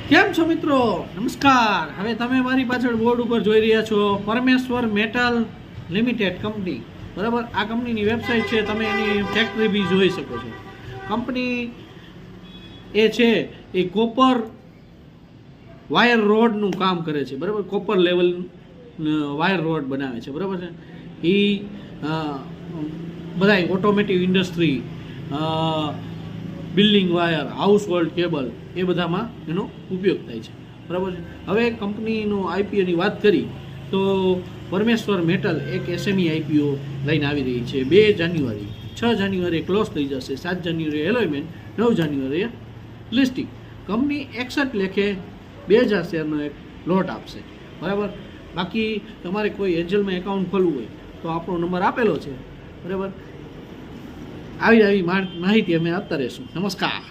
કેમ છો મિત્રો? નમસ્કાર. હવે તમે મારી પાછળ બોર્ડ ઉપર જોઈ રહ્યા છો પરમેશ્વર મેટલ લિમિટેડ કંપની. બરાબર, આ કંપનીની વેબસાઇટ છે, તમે એની ફેક્ટરી બી જોઈ શકો છો. કંપની એ છે એ કોપર વાયર રોડનું કામ કરે છે. બરાબર, કોપર લેવલ વાયર રોડ બનાવે છે. બરાબર છે. એ બધાય automotive industry, building wire, household cable એ બધામાં એનો ઉપયોગ થાય છે. બરાબર છે. હવે કંપનીનો આઈપીઓની વાત કરી તો પરમેશ્વર મેટલ એક એસએમઈ આઈપીઓ લઈને આવી રહી છે 2 જાન્યુઆરી. 6 જાન્યુઆરીએ ક્લોઝ થઈ જશે, 7 જાન્યુઆરીએ એલોયમેન્ટ, 9 જાન્યુઆરીએ લિસ્ટિંગ. કંપની 61 લેખે 2000 શેરનો એક લોટ આપશે. બરાબર. બાકી તમારે કોઈ એન્જલમાં એકાઉન્ટ ખોલવું હોય તો આપણો નંબર આપેલો છે. બરાબર, આવી માહિતી અમે આપતા રહીશું. નમસ્કાર.